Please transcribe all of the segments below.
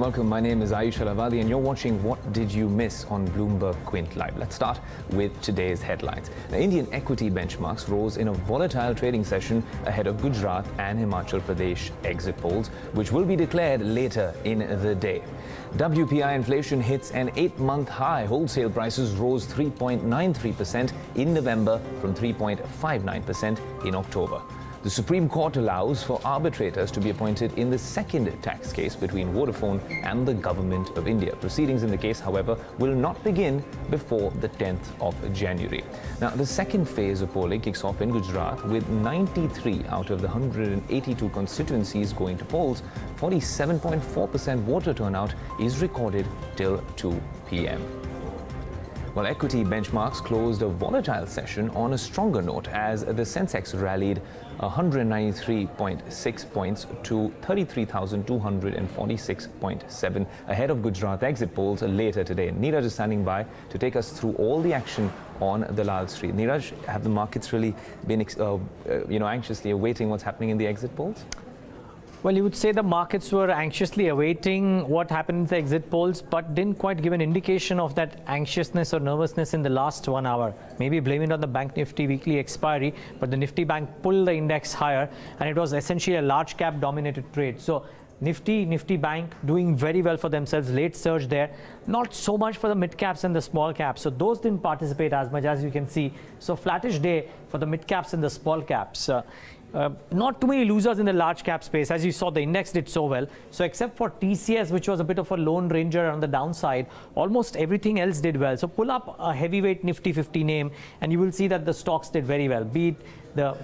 and welcome. My name is Ayush Alavadi and you're watching What Did You Miss on Bloomberg Quint Live. Let's start with today's headlines. The Indian equity benchmarks rose in a volatile trading session ahead of Gujarat and Himachal Pradesh exit polls, which will be declared later in the day. WPI inflation hits an 8-month high. Wholesale prices rose 3.93% in November from 3.59% in October. The Supreme Court allows for arbitrators to be appointed in the second tax case between Vodafone and the Government of India. Proceedings in the case, however, will not begin before the 10th of January. Now, the second phase of polling kicks off in Gujarat with 93 out of the 182 constituencies going to polls. 47.4% voter turnout is recorded till 2 p.m. Well, equity benchmarks closed a volatile session on a stronger note as the Sensex rallied 193.6 points to 33,246.7 ahead of Gujarat exit polls later today. Neeraj is standing by to take us through all the action on the Lal Street. Neeraj, have the markets really been anxiously awaiting what's happening in the exit polls? Well, you would say the markets were anxiously awaiting what happened in the exit polls, but didn't quite give an indication of that anxiousness or nervousness in the last 1 hour. Maybe blame it on the Bank Nifty weekly expiry, but the Nifty Bank pulled the index higher, and it was essentially a large cap dominated trade. So Nifty Bank doing very well for themselves, late surge there. Not so much for the mid caps and the small caps. So those didn't participate as much, as you can see. So flattish day for the mid caps and the small caps. Not too many losers in the large cap space. As you saw, the index did so well. So except for TCS, which was a bit of a lone ranger on the downside, almost everything else did well. So pull up a heavyweight Nifty 50 name and you will see that the stocks did very well. Be it the,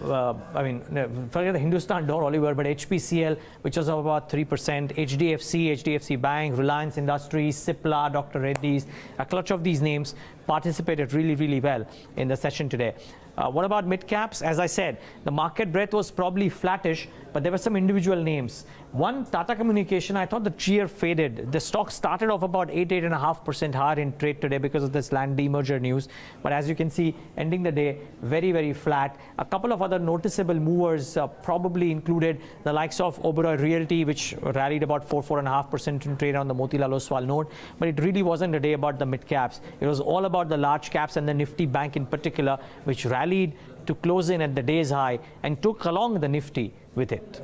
forget the Hindustan Door, Oliver, but HPCL, which was about 3%, HDFC Bank, Reliance Industries, Cipla, Dr. Reddy's, a clutch of these names participated really well in the session today. What about mid caps? As I said, the market breadth was probably flattish, but there were some individual names. One, Tata Communication, I thought the cheer faded. The stock started off about 8.5% higher in trade today because of this land demerger news. But as you can see, ending the day very flat. A couple of other noticeable movers probably included the likes of Oberoi Realty, which rallied about 4.5% in trade on the Motilal Oswal note. But it really wasn't a day about the mid caps. It was all about the large caps and the Nifty Bank in particular, which rallied to close in at the day's high and took along the Nifty with it.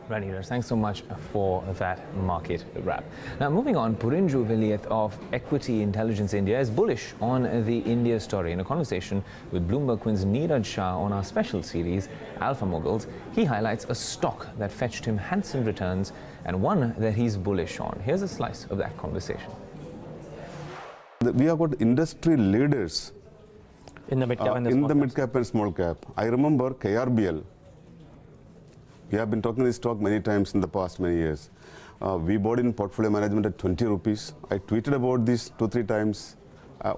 Right, Neeraj, thanks so much for that market wrap. Now, moving on, Purinju Viliath of Equity Intelligence India is bullish on the India story. In a conversation with Bloomberg Quint's Neeraj Shah on our special series, Alpha Moguls, he highlights a stock that fetched him handsome returns and one that he's bullish on. Here's a slice of that conversation. We have got industry leaders in the mid cap and mid cap and small cap. I remember KRBL. We have been talking this stock many times in the past many years. We bought in portfolio management at 20 rupees. I tweeted about this 2-3 times.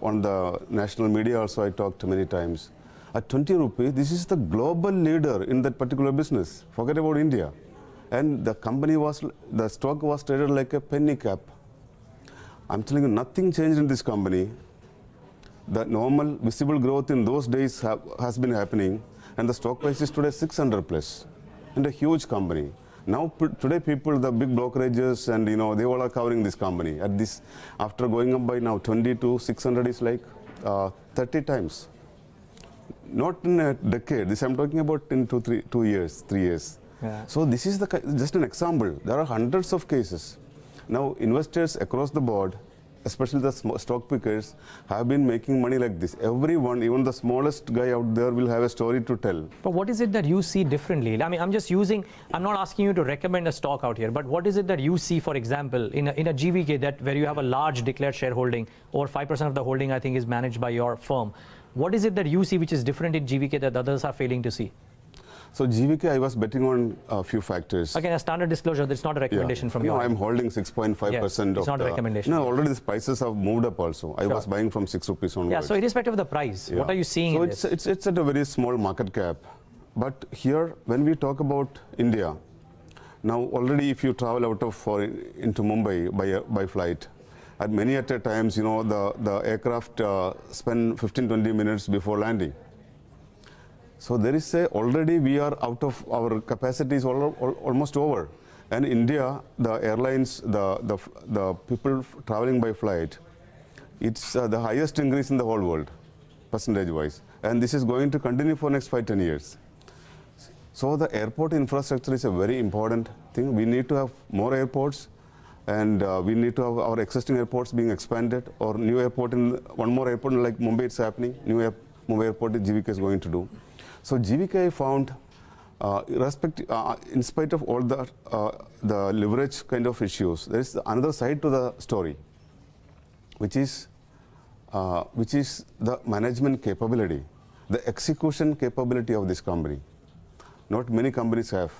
On the national media also I talked many times. At 20 rupees, this is the global leader in that particular business. Forget about India. And the stock was traded like a penny cap. I'm telling you, nothing changed in this company. The normal visible growth in those days has been happening, and the stock price is today 600 plus, and a huge company. Now today people, the big brokerages, and they all are covering this company. At this, after going up by now 20 to 600 is like 30 times. Not in a decade. This I'm talking about in 3 years. Yeah. So this is just an example. There are hundreds of cases. Now investors across the board, especially the stock pickers, have been making money like this. Everyone, even the smallest guy out there, will have a story to tell. But what is it that you see differently? I mean, I'm not asking you to recommend a stock out here, but what is it that you see, for example, in a GVK where you have a large declared shareholding, over 5% of the holding, I think, is managed by your firm. What is it that you see which is different in GVK that others are failing to see? So GVK, I was betting on a few factors. Again, a standard disclosure, that's not a recommendation from you. No, I'm holding 6.5% it's not a recommendation. No, already the prices have moved up also. I was buying from 6 rupees onwards. Yeah, so irrespective of the price, what are you seeing in this? So it's at a very small market cap. But here, when we talk about India, now already if you travel into Mumbai by flight, at many at a times, the aircraft spend 15-20 minutes before landing. So there is already we are out of our capacity is almost over. And India, the airlines, the people traveling by flight, it's the highest increase in the whole world, percentage-wise. And this is going to continue for next 5-10 years. So the airport infrastructure is a very important thing. We need to have more airports, and we need to have our existing airports being expanded, or new airport one more airport like Mumbai it's happening. Mumbai airport GVK is going to do. So GVK found, in spite of all the leverage kind of issues, there is another side to the story, which is the management capability, the execution capability of this company. Not many companies have.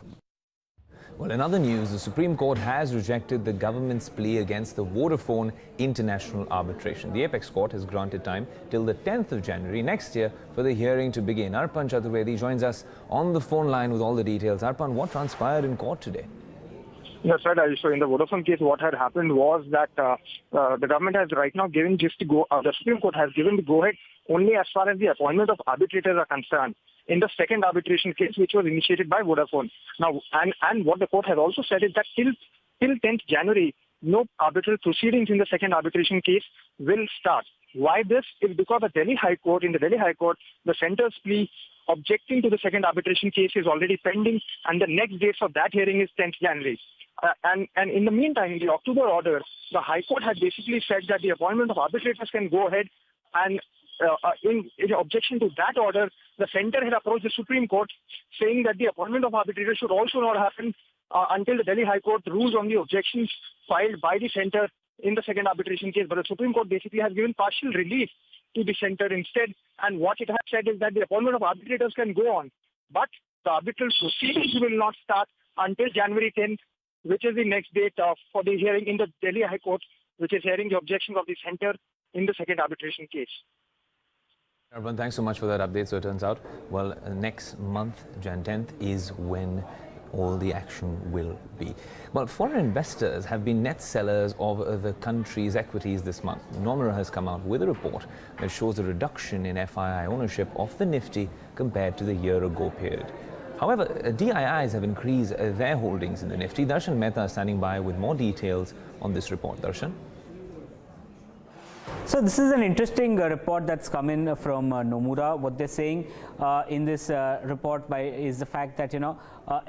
Well, in other news, the Supreme Court has rejected the government's plea against the Vodafone international arbitration. The Apex Court has granted time till the 10th of January next year for the hearing to begin. Arpan Chaturvedi joins us on the phone line with all the details. Arpan, what transpired in court today? Yes, right. So in the Vodafone case, what had happened was that the government has right now given the Supreme Court has given the go-ahead only as far as the appointment of arbitrators are concerned in the second arbitration case, which was initiated by Vodafone. Now, and what the court has also said is that till 10th January, no arbitral proceedings in the second arbitration case will start. Why this? Is because in the Delhi High Court, the centre's plea objecting to the second arbitration case is already pending, and the next date for that hearing is 10th January. And in the meantime, in the October order, the High Court had basically said that the appointment of arbitrators can go ahead, and in objection to that order, the centre had approached the Supreme Court saying that the appointment of arbitrators should also not happen until the Delhi High Court rules on the objections filed by the centre in the second arbitration case. But the Supreme Court basically has given partial relief to the centre instead, and what it has said is that the appointment of arbitrators can go on, but the arbitral proceedings will not start until January 10th, which is the next date for the hearing in the Delhi High Court, which is hearing the objections of the centre in the second arbitration case. Arpan, thanks so much for that update. So it turns out, well, next month, Jan 10th, is when all the action will be. Well, foreign investors have been net sellers of the country's equities this month. Nomura has come out with a report that shows a reduction in FII ownership of the Nifty compared to the year-ago period. However, DIIs have increased their holdings in the Nifty. Darshan Mehta is standing by with more details on this report. Darshan? So this is an interesting report that's come in from Nomura. What they're saying in this report is the fact that,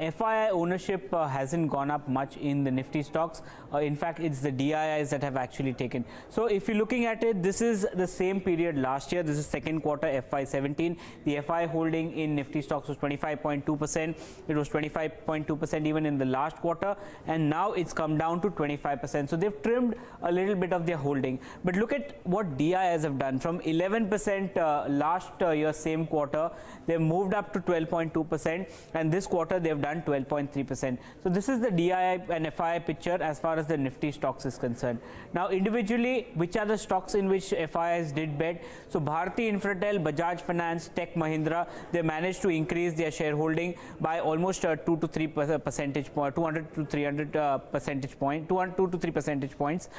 FII ownership hasn't gone up much in the Nifty stocks. In fact, it's the DIIs that have actually taken. So if you're looking at it, this is the same period last year. This is second quarter FY17. The FII holding in Nifty stocks was 25.2%. It was 25.2% even in the last quarter, and now it's come down to 25%. So they've trimmed a little bit of their holding. But look at what DIIs have done. From 11% last year, same quarter, they've moved up to 12.2%, and this quarter they've done 12.3%. So this is the DII and FII picture as far as the Nifty stocks is concerned. Now individually, which are the stocks in which FIIs did bet? So Bharti Infratel, Bajaj Finance, Tech Mahindra, they managed to increase their shareholding by almost 2 to 3 percentage point, 200 to 300 percentage point, 2 to 3 percentage points.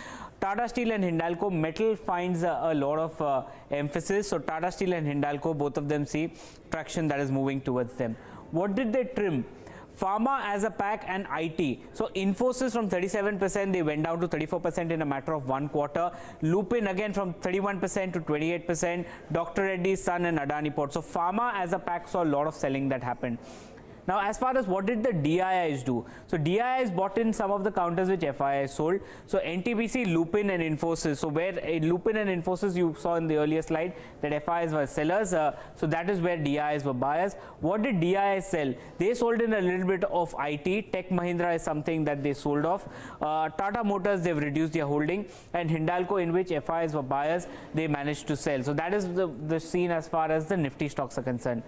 Tata Steel and Hindalco, metal finds a lot of emphasis. So Tata Steel and Hindalco, both of them see traction that is moving towards them. What did they trim? Pharma as a pack and IT. So Infosys from 37%, they went down to 34% in a matter of 1 quarter. Lupin again from 31% to 28%. Dr. Reddy's, Sun and Adani Port. So Pharma as a pack saw a lot of selling that happened. Now, as far as what did the DIIs do? So DIIs bought in some of the counters which FIIs sold. So NTPC, Lupin and Infosys. So where in Lupin and Infosys you saw in the earlier slide that FIIs were sellers. So that is where DIIs were buyers. What did DIIs sell? They sold in a little bit of IT. Tech Mahindra is something that they sold off. Tata Motors, they've reduced their holding. And Hindalco, in which FIIs were buyers, they managed to sell. So that is the scene as far as the Nifty stocks are concerned.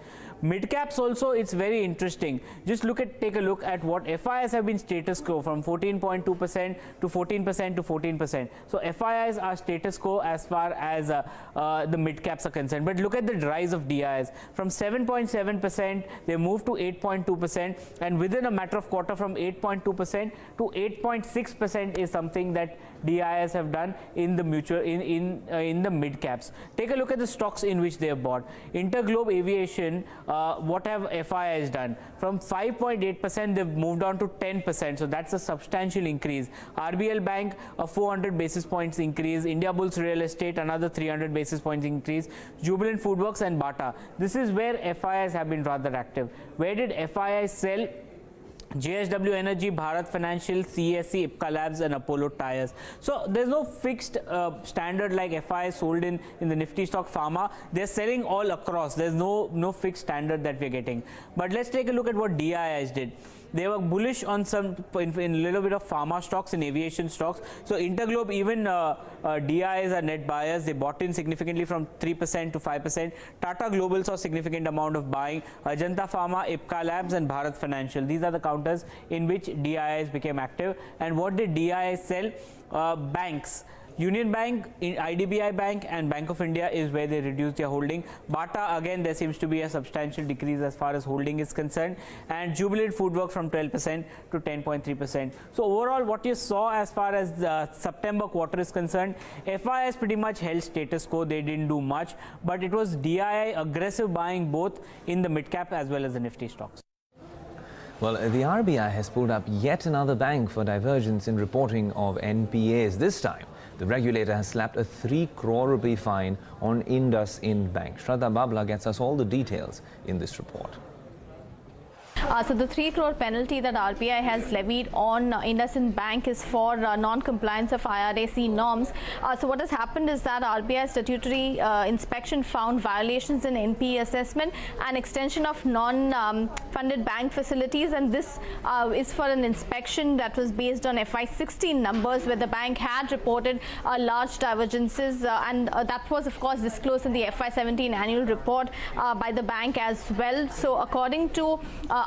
Mid caps also, it's very interesting. Just take a look at what FIIs have been status quo from 14.2% to 14% to 14%. So FIIs are status quo as far as the mid caps are concerned. But look at the rise of DIIs from 7.7%, they moved to 8.2%, and within a matter of quarter from 8.2% to 8.6% is something that DIIs have done in the in the mid caps. Take a look at the stocks in which they have bought. Interglobe Aviation, what have FIIs done? From 5.8%, they've moved on to 10%. So that's a substantial increase. RBL Bank, a 400 basis points increase. India Bulls Real Estate, another 300 basis points increase. Jubilant Foodworks and Bata. This is where FIIs have been rather active. Where did FIIs sell? JSW Energy, Bharat Financial, CSC, Ipca Labs and Apollo Tyres. So there's no fixed standard like FI sold in the Nifty stock pharma. They're selling all across. There's no fixed standard that we're getting. But let's take a look at what DIIs did. They were bullish on in a little bit of pharma stocks and aviation stocks. So Interglobe, even DIIs are net buyers. They bought in significantly from 3% to 5%. Tata Global saw significant amount of buying. Ajanta Pharma, Ipca Labs and Bharat Financial. These are the counters in which DIIs became active. And what did DIIs sell? Banks. Union Bank, IDBI Bank and Bank of India is where they reduced their holding. Bata, again, there seems to be a substantial decrease as far as holding is concerned. And Jubilant Foodworks from 12% to 10.3%. So overall, what you saw as far as the September quarter is concerned, FIIs pretty much held status quo. They didn't do much, but it was DII aggressive buying both in the mid-cap as well as the Nifty stocks. Well, the RBI has pulled up yet another bank for divergence in reporting of NPAs. This time, the regulator has slapped a 3 crore rupee fine on IndusInd Bank. Shraddha Babla gets us all the details in this report. So the 3 crore penalty that RBI has levied on IndusInd Bank is for non-compliance of IRAC norms. So what has happened is that RBI statutory inspection found violations in NPA assessment and extension of non-funded bank facilities, and this is for an inspection that was based on FY16 numbers where the bank had reported large divergences, and that was of course disclosed in the FY17 annual report by the bank as well. So according to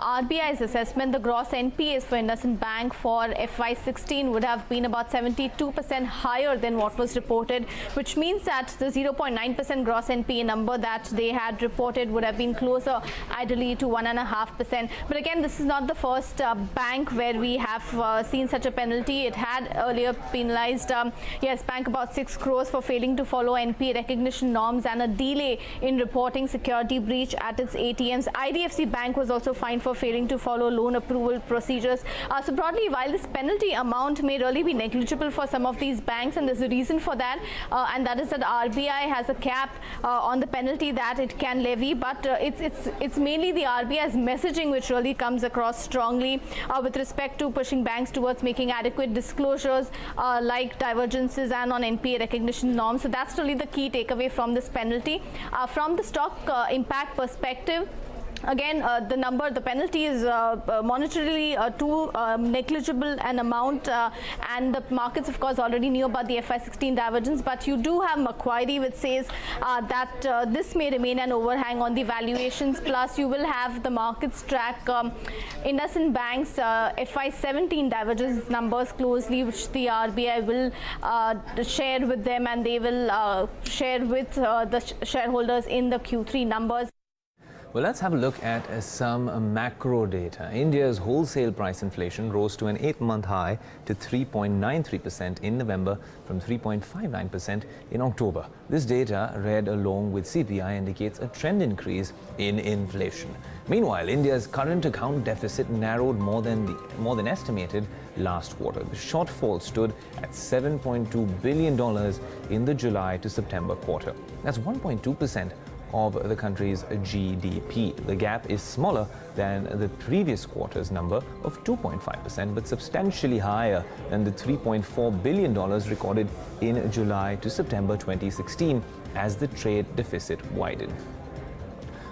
RBI's assessment, the gross NPAs for IndusInd Bank for FY16 would have been about 72% higher than what was reported, which means that the 0.9% gross NPA number that they had reported would have been closer ideally to 1.5%. But again, this is not the first bank where we have seen such a penalty. It had earlier penalized Yes Bank about 6 crores for failing to follow NPA recognition norms and a delay in reporting security breach at its ATMs. IDFC Bank was also fined for failing to follow loan approval procedures. So broadly, while this penalty amount may really be negligible for some of these banks, and there's a reason for that, and that is that RBI has a cap on the penalty that it can levy, but it's mainly the RBI's messaging which really comes across strongly with respect to pushing banks towards making adequate disclosures like divergences and on NPA recognition norms. So that's really the key takeaway from this penalty. From the stock impact perspective, again, the penalty is monetarily too negligible an amount, and the markets, of course, already knew about the FY16 divergence. But you do have Macquarie, which says that this may remain an overhang on the valuations. Plus, you will have the markets track IndusInd Bank's FY17 divergence numbers closely, which the RBI will share with them, and they will share with the shareholders in the Q3 numbers. Well, let's have a look at some macro data. India's wholesale price inflation rose to an 8-month high to 3.93% in November from 3.59% in October. This data, read along with CPI, indicates a trend increase in inflation. Meanwhile, India's current account deficit narrowed more than estimated last quarter. The shortfall stood at $7.2 billion in the July to September quarter. That's 1.2% of the country's GDP. The gap is smaller than the previous quarter's number of 2.5%, but substantially higher than the $3.4 billion recorded in July to September 2016 as the trade deficit widened.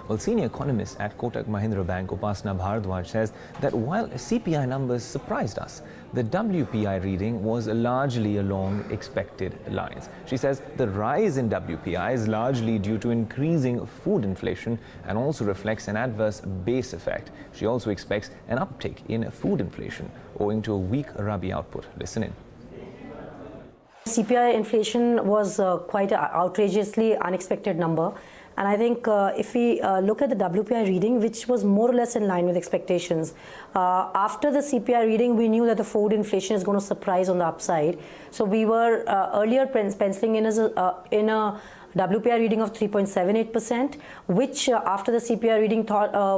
Well, senior economist at Kotak Mahindra Bank, Upasana Bhardwaj, says that while CPI numbers surprised us, the WPI reading was largely along expected lines. She says the rise in WPI is largely due to increasing food inflation and also reflects an adverse base effect. She also expects an uptick in food inflation owing to a weak Rabi output. Listen in. CPI inflation was quite an outrageously unexpected number. And I think if we look at the WPI reading, which was more or less in line with expectations, after the CPI reading, we knew that the food inflation is going to surprise on the upside. So we were earlier penciling in a WPI reading of 3.78%, which after the CPI reading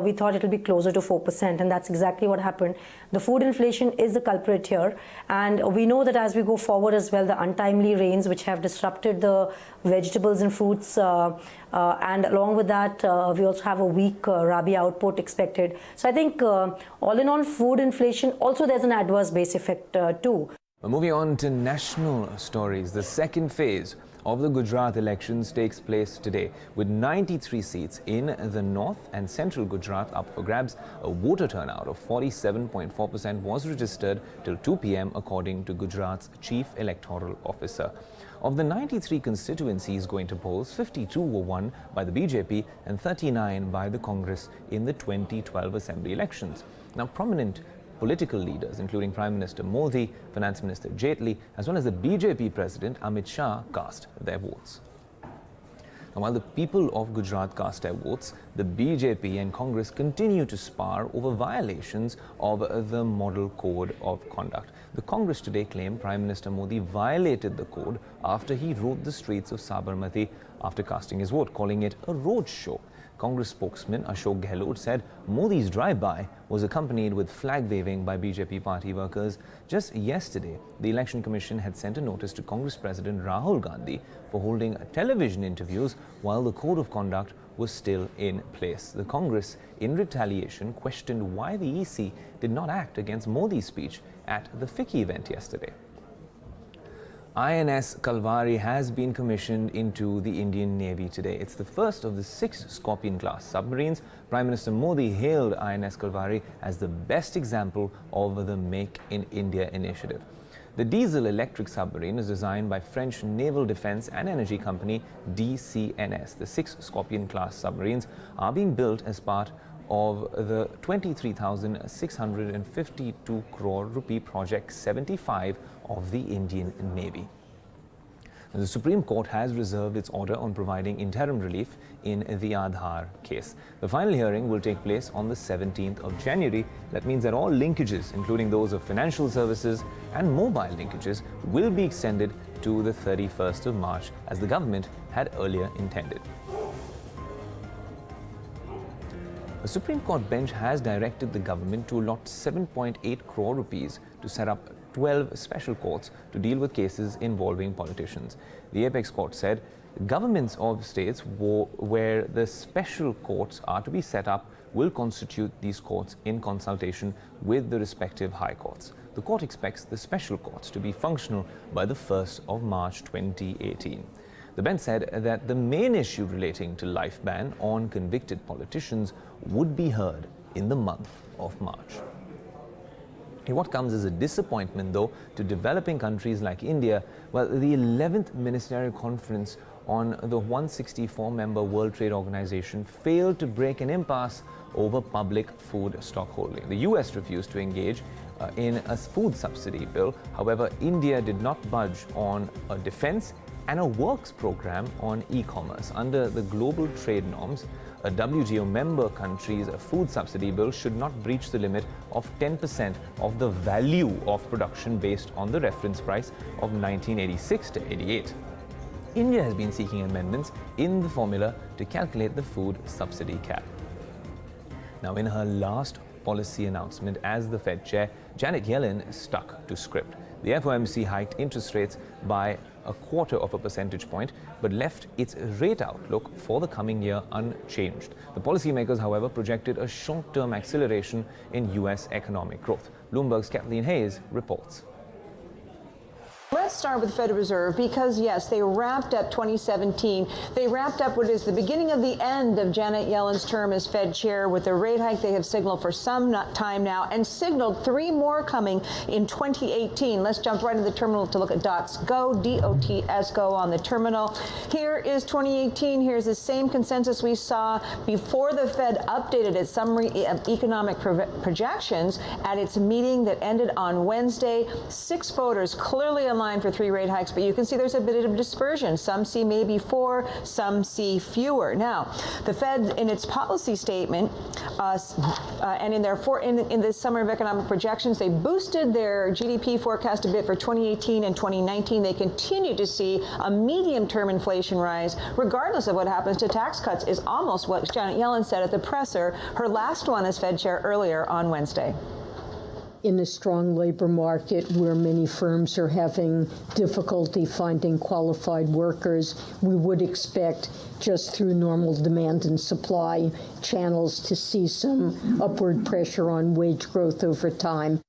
we thought it will be closer to 4%, and that's exactly what happened. The food inflation is the culprit here, and we know that as we go forward as well, the untimely rains which have disrupted the vegetables and fruits, and along with that, we also have a weak Rabi output expected. So I think all in all, food inflation, also there's an adverse base effect too. Moving on to national stories, the second phase of the Gujarat elections takes place today. With 93 seats in the north and central Gujarat up for grabs, a voter turnout of 47.4% was registered till 2 p.m. according to Gujarat's chief electoral officer. Of the 93 constituencies going to polls, 52 were won by the BJP and 39 by the Congress in the 2012 assembly elections. Now, prominent political leaders, including Prime Minister Modi, Finance Minister Jaitley, as well as the BJP President Amit Shah, cast their votes. Now, while the people of Gujarat cast their votes, the BJP and Congress continue to spar over violations of the Model Code of Conduct. The Congress today claimed Prime Minister Modi violated the code after he rode the streets of Sabarmati after casting his vote, calling it a road show. Congress spokesman Ashok Gehlot said Modi's drive-by was accompanied with flag-waving by BJP party workers. Just yesterday, the Election Commission had sent a notice to Congress President Rahul Gandhi for holding television interviews while the Code of Conduct was still in place. The Congress, in retaliation, questioned why the EC did not act against Modi's speech at the FICCI event yesterday. INS Kalvari has been commissioned into the Indian Navy today. It's the first of the 6 Scorpion-class submarines. Prime Minister Modi hailed INS Kalvari as the best example of the Make in India initiative. The diesel-electric submarine is designed by French naval defense and energy company DCNS. The 6 Scorpion-class submarines are being built as part of the 23,652 crore rupee Project 75 of the Indian Navy. The Supreme Court has reserved its order on providing interim relief in the Aadhaar case. The final hearing will take place on the 17th of January. That means that all linkages, including those of financial services and mobile linkages, will be extended to the 31st of March, as the government had earlier intended. The Supreme Court bench has directed the government to allot 7.8 crore rupees to set up 12 special courts to deal with cases involving politicians. The apex court said governments of states where the special courts are to be set up will constitute these courts in consultation with the respective high courts. The court expects the special courts to be functional by the 1st of March 2018. The bench said that the main issue relating to life ban on convicted politicians would be heard in the month of March. What comes as a disappointment, though, to developing countries like India? Well, the 11th Ministerial Conference on the 164-member World Trade Organization failed to break an impasse over public food stockholding. The US refused to engage in a food subsidy bill. However, India did not budge on a defense and a works program on e-commerce. Under the global trade norms, a WTO member country's food subsidy bill should not breach the limit of 10% of the value of production based on the reference price of 1986 to 88. India has been seeking amendments in the formula to calculate the food subsidy cap. Now, in her last policy announcement as the Fed chair, Janet Yellen stuck to script. The FOMC hiked interest rates by 0.25 percentage point, but left its rate outlook for the coming year unchanged. The policymakers, however, projected a short-term acceleration in US economic growth. Bloomberg's Kathleen Hayes reports. Let's start with the Federal Reserve because, yes, they wrapped up 2017. They wrapped up what is the beginning of the end of Janet Yellen's term as Fed chair with a rate hike they have signaled for some time now and signaled 3 more coming in 2018. Let's jump right to the terminal to look at dots. Go, DOTS, go on the terminal. Here is 2018. Here's the same consensus we saw before the Fed updated its summary of economic projections at its meeting that ended on Wednesday. 6 voters clearly aligned line for 3 rate hikes, but you can see there's a bit of dispersion. Some see maybe 4, some see fewer. Now, the Fed, in its policy statement, and in this Summer of Economic Projections, they boosted their GDP forecast a bit for 2018 and 2019. They continue to see a medium-term inflation rise, regardless of what happens to tax cuts, is almost what Janet Yellen said at the presser, her last one as Fed chair earlier on Wednesday. In a strong labor market where many firms are having difficulty finding qualified workers, we would expect just through normal demand and supply channels to see some upward pressure on wage growth over time.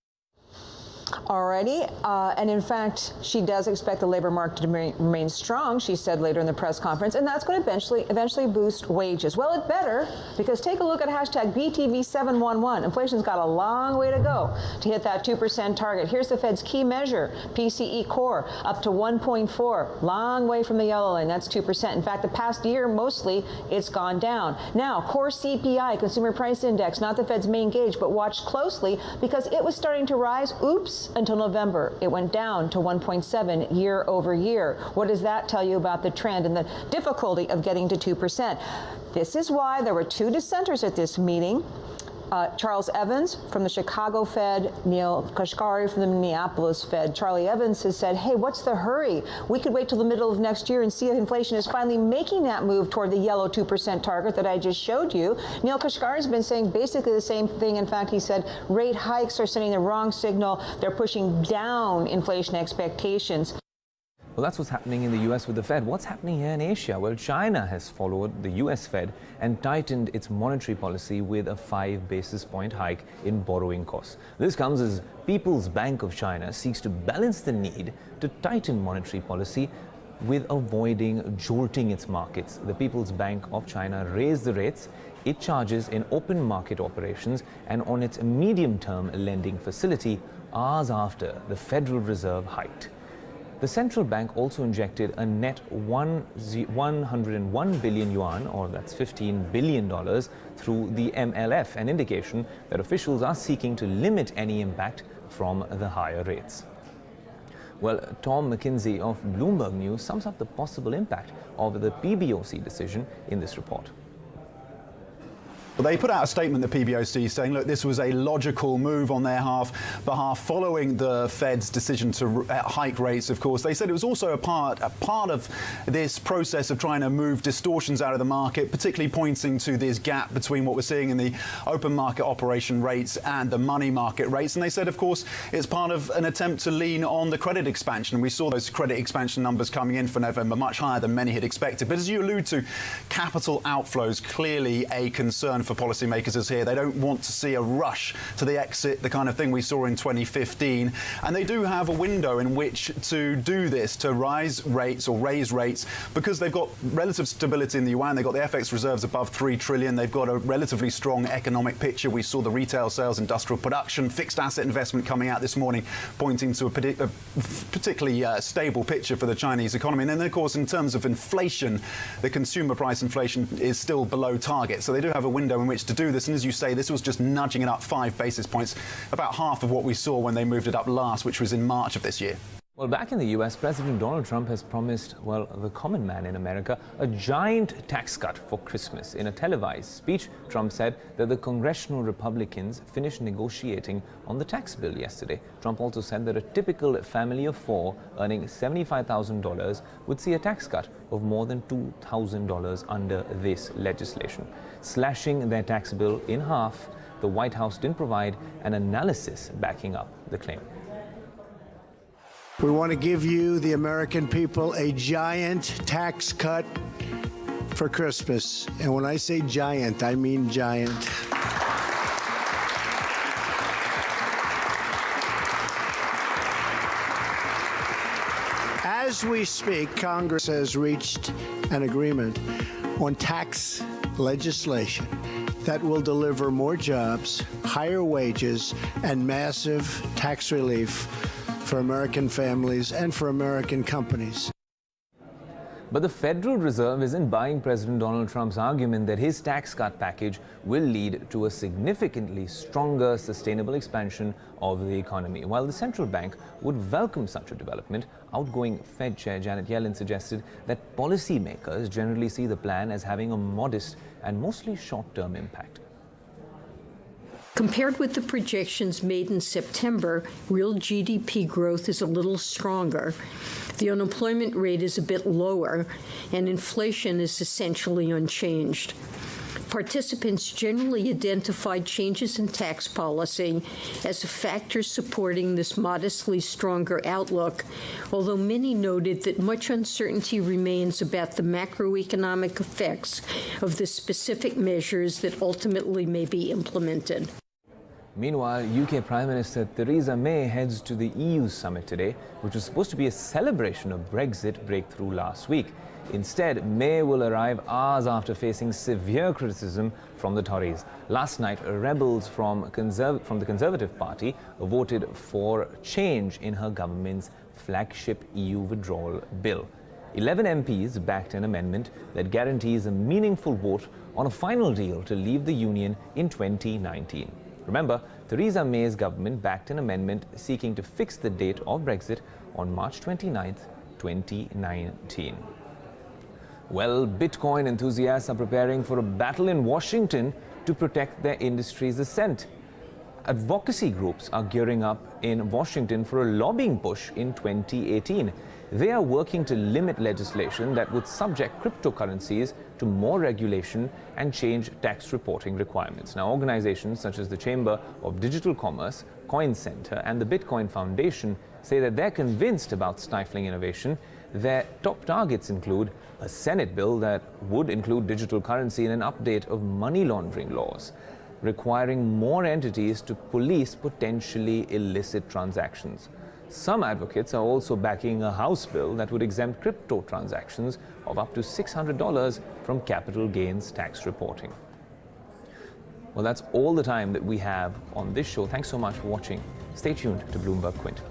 Alrighty, and in fact, she does expect the labor market to remain strong, she said later in the press conference, and that's going to eventually boost wages. Well, it better, because take a look at hashtag BTV711. Inflation's got a long way to go to hit that 2% target. Here's the Fed's key measure, PCE core, up to 1.4. Long way from the yellow line, that's 2%. In fact, the past year, mostly, it's gone down. Now, core CPI, Consumer Price Index, not the Fed's main gauge, but watch closely, because it was starting to rise, until November. It went down to 1.7 year over year. What does that tell you about the trend and the difficulty of getting to 2%? This is why there were 2 dissenters at this meeting. Charles Evans from the Chicago Fed, Neil Kashkari from the Minneapolis Fed. Charlie Evans has said, hey, what's the hurry? We could wait till the middle of next year and see if inflation is finally making that move toward the yellow 2% target that I just showed you. Neil Kashkari has been saying basically the same thing. In fact, he said rate hikes are sending the wrong signal. They're pushing down inflation expectations. Well, that's what's happening in the US with the Fed. What's happening here in Asia? Well, China has followed the US Fed and tightened its monetary policy with a 5 basis point hike in borrowing costs. This comes as People's Bank of China seeks to balance the need to tighten monetary policy with avoiding jolting its markets. The People's Bank of China raised the rates it charges in open market operations and on its medium-term lending facility hours after the Federal Reserve hiked. The central bank also injected a net 101 billion yuan, or that's $15 billion, through the MLF, an indication that officials are seeking to limit any impact from the higher rates. Well, Tom McKinsey of Bloomberg News sums up the possible impact of the PBOC decision in this report. Well, they put out a statement, the PBOC, saying, look, this was a logical move on their behalf following the Fed's decision to hike rates, of course. They said it was also a part of this process of trying to move distortions out of the market, particularly pointing to this gap between what we're seeing in the open market operation rates and the money market rates. And they said, of course, it's part of an attempt to lean on the credit expansion. We saw those credit expansion numbers coming in for November, much higher than many had expected. But as you allude to, capital outflows, clearly a concern for policymakers is here. They don't want to see a rush to the exit, the kind of thing we saw in 2015. And they do have a window in which to do this, to raise rates, because they've got relative stability in the yuan. They've got the FX reserves above 3 trillion. They've got a relatively strong economic picture. We saw the retail sales, industrial production, fixed asset investment coming out this morning, pointing to a particularly stable picture for the Chinese economy. And then, of course, in terms of inflation, the consumer price inflation is still below target. So they do have a window in which to do this. And as you say, this was just nudging it up 5 basis points, about half of what we saw when they moved it up last, which was in March of this year. Well, back in the US, President Donald Trump has promised, well, the common man in America, a giant tax cut for Christmas. In a televised speech, Trump said that the congressional Republicans finished negotiating on the tax bill yesterday. Trump also said that a typical family of 4 earning $75,000 would see a tax cut of more than $2,000 under this legislation. Slashing their tax bill in half, the White House didn't provide an analysis backing up the claim. We want to give you, the American people, a giant tax cut for Christmas. And when I say giant, I mean giant. As we speak, Congress has reached an agreement on tax legislation that will deliver more jobs, higher wages, and massive tax relief for American families and for American companies. But the Federal Reserve isn't buying President Donald Trump's argument that his tax cut package will lead to a significantly stronger sustainable expansion of the economy. While the central bank would welcome such a development, outgoing Fed Chair Janet Yellen suggested that policymakers generally see the plan as having a modest and mostly short-term impact. Compared with the projections made in September, real GDP growth is a little stronger. The unemployment rate is a bit lower, and inflation is essentially unchanged. Participants generally identified changes in tax policy as a factor supporting this modestly stronger outlook, although many noted that much uncertainty remains about the macroeconomic effects of the specific measures that ultimately may be implemented. Meanwhile, UK Prime Minister Theresa May heads to the EU summit today, which was supposed to be a celebration of Brexit breakthrough last week. Instead, May will arrive hours after facing severe criticism from the Tories. Last night, rebels from the Conservative Party voted for change in her government's flagship EU withdrawal bill. 11 MPs backed an amendment that guarantees a meaningful vote on a final deal to leave the Union in 2019. Remember, Theresa May's government backed an amendment seeking to fix the date of Brexit on March 29, 2019. Well, Bitcoin enthusiasts are preparing for a battle in Washington to protect their industry's ascent. Advocacy groups are gearing up in Washington for a lobbying push in 2018. They are working to limit legislation that would subject cryptocurrencies to more regulation and change tax reporting requirements. Now, organizations such as the Chamber of Digital Commerce, Coin Center, and the Bitcoin Foundation say that they're convinced about stifling innovation. Their top targets include a Senate bill that would include digital currency and an update of money laundering laws, requiring more entities to police potentially illicit transactions. Some advocates are also backing a House bill that would exempt crypto transactions of up to $600 from capital gains tax reporting. Well, that's all the time that we have on this show. Thanks so much for watching. Stay tuned to Bloomberg Quint.